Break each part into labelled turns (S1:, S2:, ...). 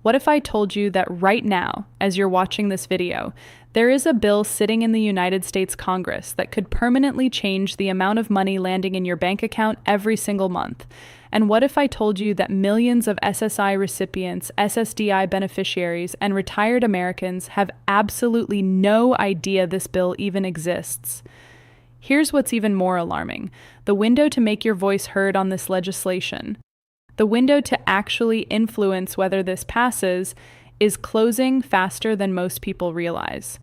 S1: What if I told you that right now, as you're watching this video, there is a bill sitting in the United States Congress that could permanently change the amount of money landing in your bank account every single month? And what if I told you that millions of SSI recipients, SSDI beneficiaries, and retired Americans have absolutely no idea this bill even exists? Here's what's even more alarming: the window to make your voice heard on this legislation, the window to actually influence whether this passes, is closing faster than most people realize.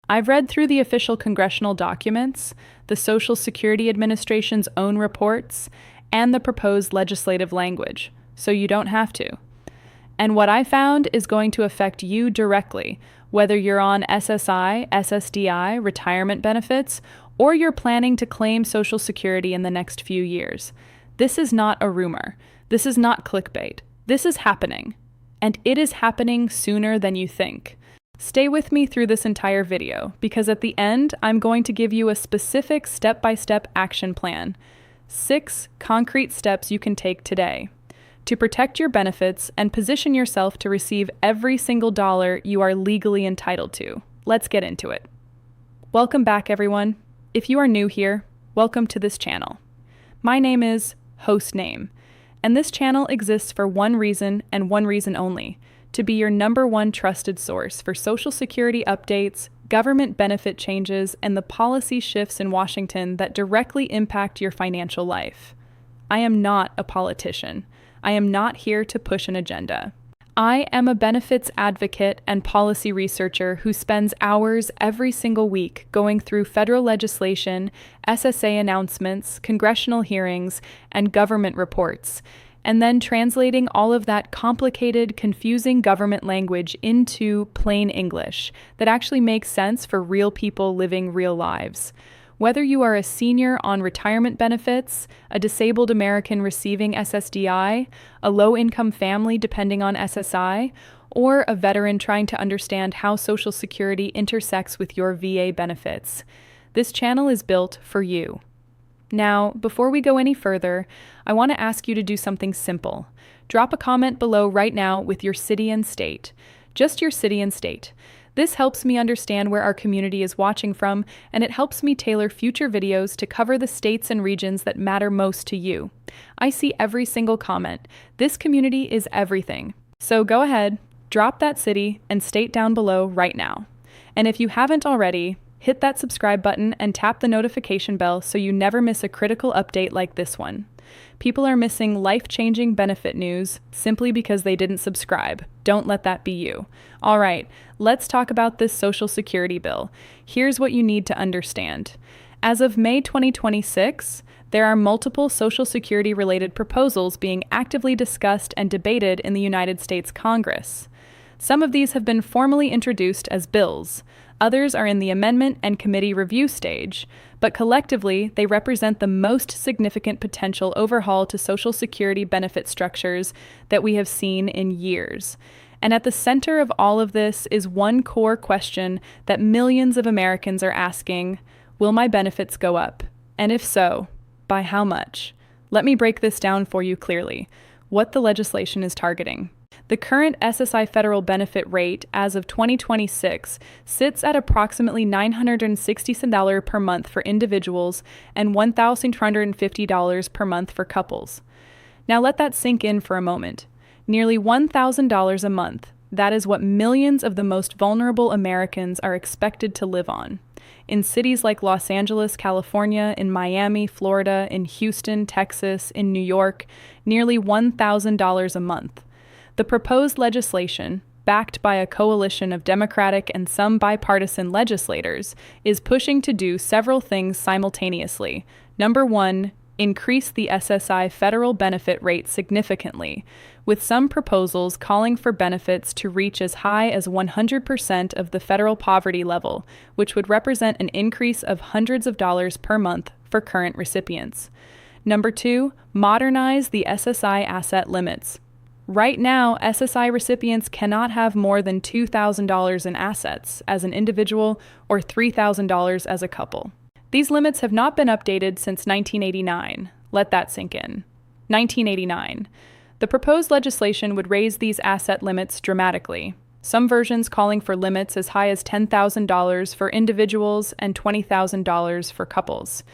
S1: I've read through the official congressional documents, the Social Security Administration's own reports, and the proposed legislative language, so you don't have to. And what I found is going to affect you directly, whether you're on SSI, SSDI, retirement benefits, or you're planning to claim Social Security in the next few years. This is not a rumor. This is not clickbait. This is happening. And it is happening sooner than you think. Stay with me through this entire video, because at the end, I'm going to give you a specific step-by-step action plan. 6 concrete steps you can take today to protect your benefits and position yourself to receive every single dollar you are legally entitled to. Let's get into it. Welcome back, everyone. If you are new here, welcome to this channel. My name is Host Name, and this channel exists for one reason and one reason only: to be your #1 trusted source for Social Security updates, government benefit changes, and the policy shifts in Washington that directly impact your financial life. I am not a politician. I am not here to push an agenda. I am a benefits advocate and policy researcher who spends hours every single week going through federal legislation, SSA announcements, congressional hearings, and government reports, and then translating all of that complicated, confusing government language into plain English that actually makes sense for real people living real lives. Whether you are a senior on retirement benefits, a disabled American receiving SSDI, a low-income family depending on SSI, or a veteran trying to understand how Social Security intersects with your VA benefits, this channel is built for you. Now, before we go any further, I want to ask you to do something simple. Drop a comment below right now with your city and state. Just your city and state. This helps me understand where our community is watching from, and it helps me tailor future videos to cover the states and regions that matter most to you. I see every single comment. This community is everything. So go ahead, drop that city and state down below right now. And if you haven't already, hit that subscribe button and tap the notification bell so you never miss a critical update like this one. People are missing life-changing benefit news simply because they didn't subscribe. Don't let that be you. All right, let's talk about this Social Security bill. Here's what you need to understand. As of May 2026, there are multiple Social Security-related proposals being actively discussed and debated in the United States Congress. Some of these have been formally introduced as bills. Others are in the amendment and committee review stage, but collectively, they represent the most significant potential overhaul to Social Security benefit structures that we have seen in years. And at the center of all of this is one core question that millions of Americans are asking: will my benefits go up? And if so, by how much? Let me break this down for you clearly. What the legislation is targeting. The current SSI federal benefit rate as of 2026 sits at approximately $960 per month for individuals and $1,250 per month for couples. Now let that sink in for a moment. Nearly $1,000 a month. That is what millions of the most vulnerable Americans are expected to live on. In cities like Los Angeles, California, in Miami, Florida, in Houston, Texas, in New York, nearly $1,000 a month. The proposed legislation, backed by a coalition of Democratic and some bipartisan legislators, is pushing to do several things simultaneously. Number 1, increase the SSI federal benefit rate significantly, with some proposals calling for benefits to reach as high as 100% of the federal poverty level, which would represent an increase of hundreds of dollars per month for current recipients. Number 2, modernize the SSI asset limits. Right now, SSI recipients cannot have more than $2,000 in assets as an individual or $3,000 as a couple. These limits have not been updated since 1989. Let that sink in. 1989. The proposed legislation would raise these asset limits dramatically. Some versions calling for limits as high as $10,000 for individuals and $20,000 for couples.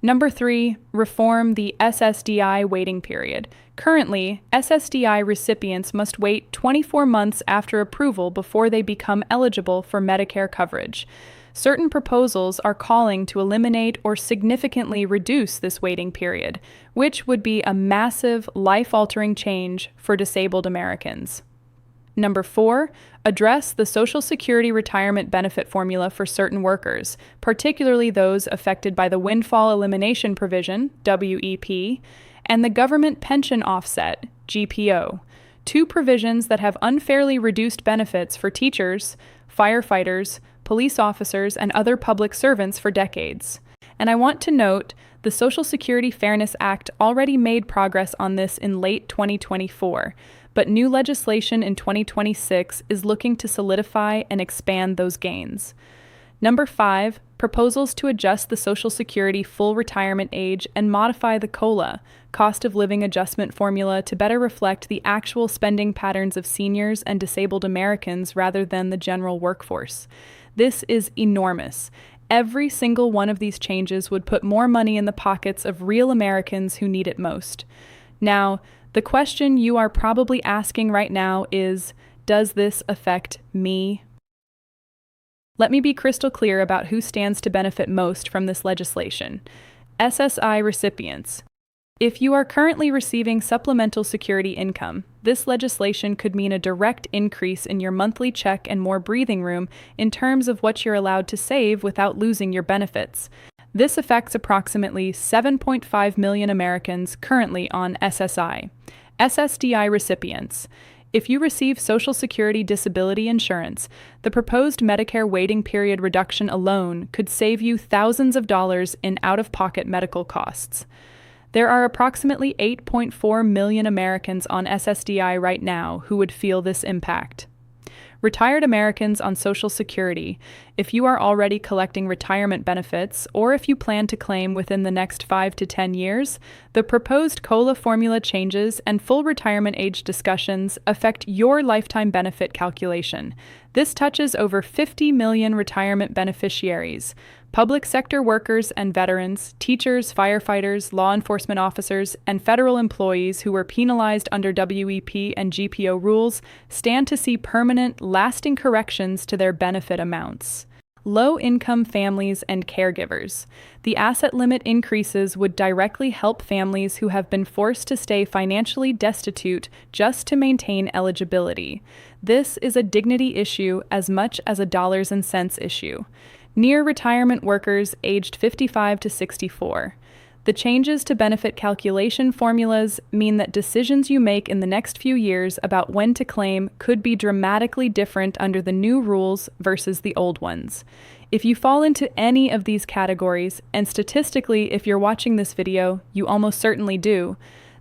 S1: Number 3, reform the SSDI waiting period. Currently, SSDI recipients must wait 24 months after approval before they become eligible for Medicare coverage. Certain proposals are calling to eliminate or significantly reduce this waiting period, which would be a massive, life-altering change for disabled Americans. Number 4, address the Social Security retirement benefit formula for certain workers, particularly those affected by the Windfall Elimination Provision, WEP, and the Government Pension Offset, GPO, two provisions that have unfairly reduced benefits for teachers, firefighters, police officers, and other public servants for decades. And I want to note, the Social Security Fairness Act already made progress on this in late 2024, but new legislation in 2026 is looking to solidify and expand those gains. Number 5, proposals to adjust the Social Security full retirement age and modify the COLA, cost of living adjustment formula, to better reflect the actual spending patterns of seniors and disabled Americans rather than the general workforce. This is enormous. Every single one of these changes would put more money in the pockets of real Americans who need it most. Now, the question you are probably asking right now is, does this affect me? Let me be crystal clear about who stands to benefit most from this legislation. SSI recipients. If you are currently receiving supplemental security income, this legislation could mean a direct increase in your monthly check and more breathing room in terms of what you're allowed to save without losing your benefits. This affects approximately 7.5 million Americans currently on SSI. SSDI recipients. If you receive Social Security disability insurance, the proposed Medicare waiting period reduction alone could save you thousands of dollars in out-of-pocket medical costs. There are approximately 8.4 million Americans on SSDI right now who would feel this impact. Retired Americans on Social Security, if you are already collecting retirement benefits or if you plan to claim within the next 5 to 10 years, the proposed COLA formula changes and full retirement age discussions affect your lifetime benefit calculation. This touches over 50 million retirement beneficiaries. Public sector workers and veterans, teachers, firefighters, law enforcement officers, and federal employees who were penalized under WEP and GPO rules stand to see permanent, lasting corrections to their benefit amounts. Low-income families and caregivers. The asset limit increases would directly help families who have been forced to stay financially destitute just to maintain eligibility. This is a dignity issue as much as a dollars and cents issue. Near retirement workers aged 55 to 64. The changes to benefit calculation formulas mean that decisions you make in the next few years about when to claim could be dramatically different under the new rules versus the old ones. If you fall into any of these categories, and statistically, if you're watching this video, you almost certainly do,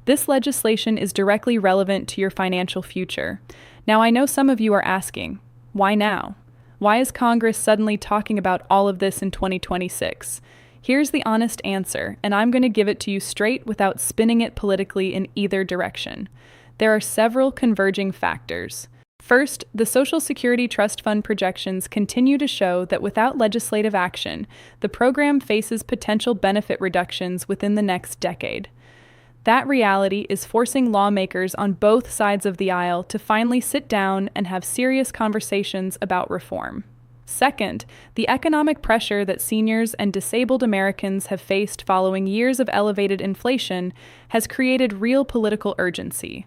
S1: this legislation is directly relevant to your financial future. Now, I know some of you are asking, why now? Why is Congress suddenly talking about all of this in 2026? Here's the honest answer, and I'm going to give it to you straight without spinning it politically in either direction. There are several converging factors. First, the Social Security Trust Fund projections continue to show that without legislative action, the program faces potential benefit reductions within the next decade. That reality is forcing lawmakers on both sides of the aisle to finally sit down and have serious conversations about reform. Second, the economic pressure that seniors and disabled Americans have faced following years of elevated inflation has created real political urgency.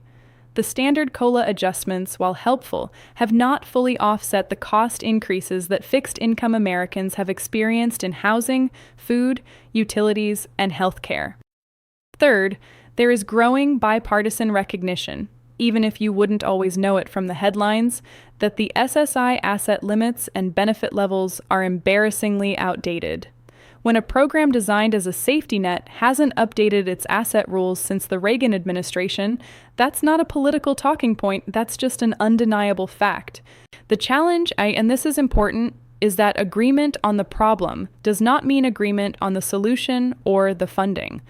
S1: The standard COLA adjustments, while helpful, have not fully offset the cost increases that fixed-income Americans have experienced in housing, food, utilities, and health care. Third, there is growing bipartisan recognition, even if you wouldn't always know it from the headlines, that the SSI asset limits and benefit levels are embarrassingly outdated. When a program designed as a safety net hasn't updated its asset rules since the Reagan administration, that's not a political talking point, that's just an undeniable fact. The challenge, and this is important, is that agreement on the problem does not mean agreement on the solution or the funding.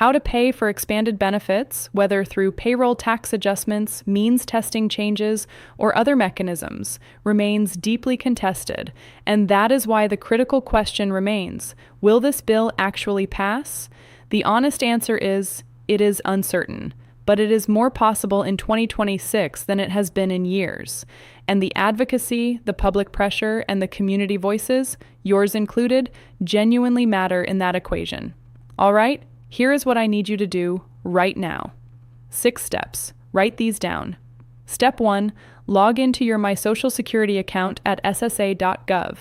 S1: How to pay for expanded benefits, whether through payroll tax adjustments, means testing changes, or other mechanisms, remains deeply contested, and that is why the critical question remains: will this bill actually pass? The honest answer is, it is uncertain, but it is more possible in 2026 than it has been in years. And the advocacy, the public pressure, and the community voices, yours included, genuinely matter in that equation. All right? Here is what I need you to do right now. 6 steps. Write these down. Step 1, log into your My Social Security account at ssa.gov.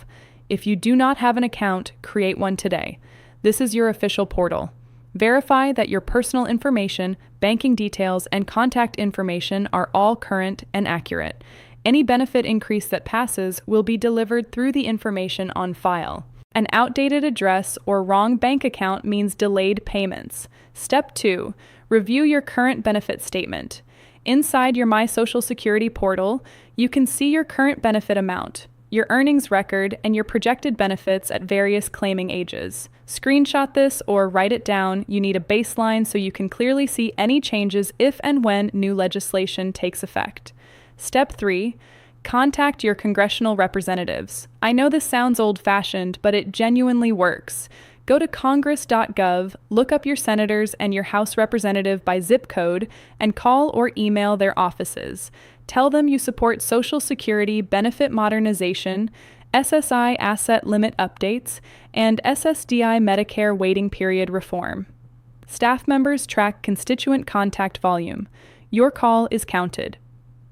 S1: If you do not have an account, create one today. This is your official portal. Verify that your personal information, banking details, and contact information are all current and accurate. Any benefit increase that passes will be delivered through the information on file. An outdated address or wrong bank account means delayed payments. Step 2, review your current benefit statement. Inside your My Social Security portal, you can see your current benefit amount, your earnings record, and your projected benefits at various claiming ages. Screenshot this or write it down. You need a baseline so you can clearly see any changes if and when new legislation takes effect. Step 3, contact your congressional representatives. I know this sounds old-fashioned, but it genuinely works. Go to congress.gov, look up your senators and your House representative by zip code, and call or email their offices. Tell them you support Social Security benefit modernization, SSI asset limit updates, and SSDI Medicare waiting period reform. Staff members track constituent contact volume. Your call is counted.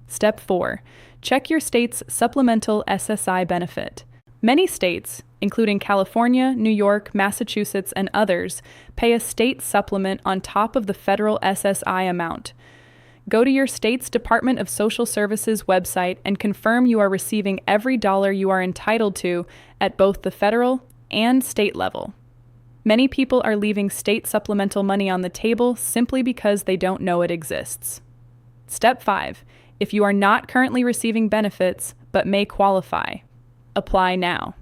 S1: Step 4. Check your state's supplemental SSI benefit. Many states, including California, New York, Massachusetts, and others, pay a state supplement on top of the federal SSI amount. Go to your state's Department of Social Services website and confirm you are receiving every dollar you are entitled to at both the federal and state level. Many people are leaving state supplemental money on the table simply because they don't know it exists. Step 5. If you are not currently receiving benefits but may qualify, apply now.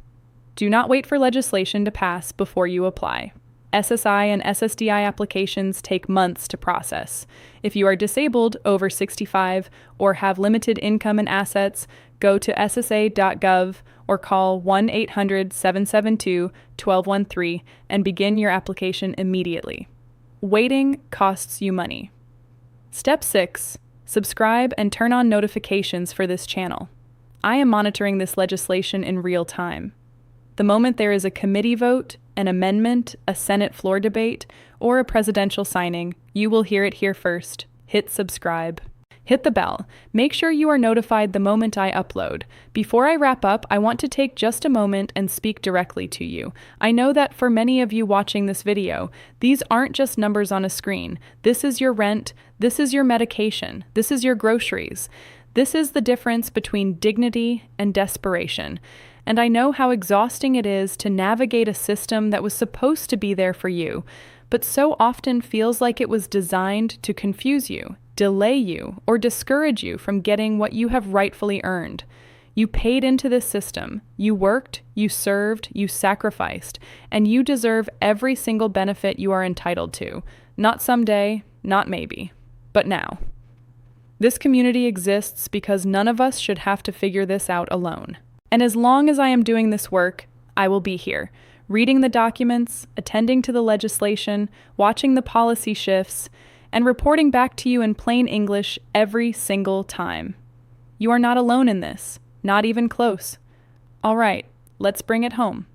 S1: Do not wait for legislation to pass before you apply. SSI and SSDI applications take months to process. If you are disabled, over 65, or have limited income and assets, go to ssa.gov or call 1-800-772-1213 and begin your application immediately. Waiting costs you money. Step 6. Subscribe and turn on notifications for this channel. I am monitoring this legislation in real time. The moment there is a committee vote, an amendment, a Senate floor debate, or a presidential signing, you will hear it here first. Hit subscribe. Hit the bell. Make sure you are notified the moment I upload. Before I wrap up, I want to take just a moment and speak directly to you. I know that for many of you watching this video, these aren't just numbers on a screen. This is your rent, this is your medication, this is your groceries. This is the difference between dignity and desperation. And I know how exhausting it is to navigate a system that was supposed to be there for you, but so often feels like it was designed to confuse you, delay you, or discourage you from getting what you have rightfully earned. You paid into this system. You worked, you served, you sacrificed, and you deserve every single benefit you are entitled to. Not someday, not maybe, but now. This community exists because none of us should have to figure this out alone. And as long as I am doing this work, I will be here, reading the documents, attending to the legislation, watching the policy shifts, and reporting back to you in plain English every single time. You are not alone in this, not even close. All right, let's bring it home.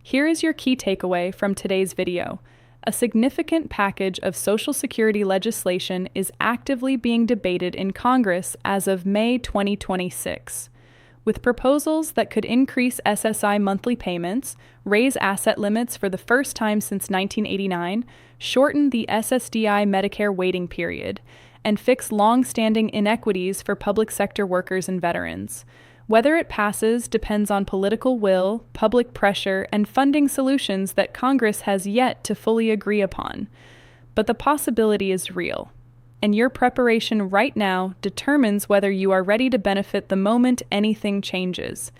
S1: Here is your key takeaway from today's video. A significant package of Social Security legislation is actively being debated in Congress as of May 2026. With proposals that could increase SSI monthly payments, raise asset limits for the first time since 1989, shorten the SSDI Medicare waiting period, and fix long-standing inequities for public sector workers and veterans. Whether it passes depends on political will, public pressure, and funding solutions that Congress has yet to fully agree upon. But the possibility is real. And your preparation right now determines whether you are ready to benefit the moment anything changes.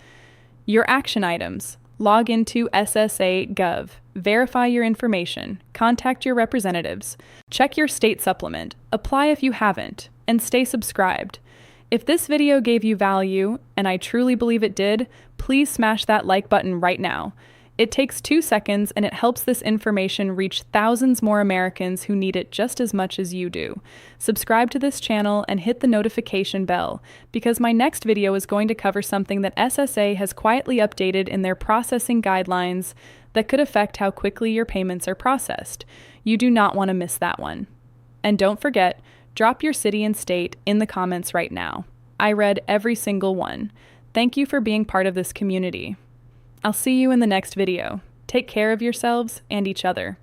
S1: Your action items. Log into SSA.gov, verify your information, contact your representatives, check your state supplement, apply if you haven't, and stay subscribed. If this video gave you value, and I truly believe it did, please smash that like button right now. It takes 2 seconds and it helps this information reach thousands more Americans who need it just as much as you do. Subscribe to this channel and hit the notification bell, because my next video is going to cover something that SSA has quietly updated in their processing guidelines that could affect how quickly your payments are processed. You do not want to miss that one. And don't forget, drop your city and state in the comments right now. I read every single one. Thank you for being part of this community. I'll see you in the next video. Take care of yourselves and each other.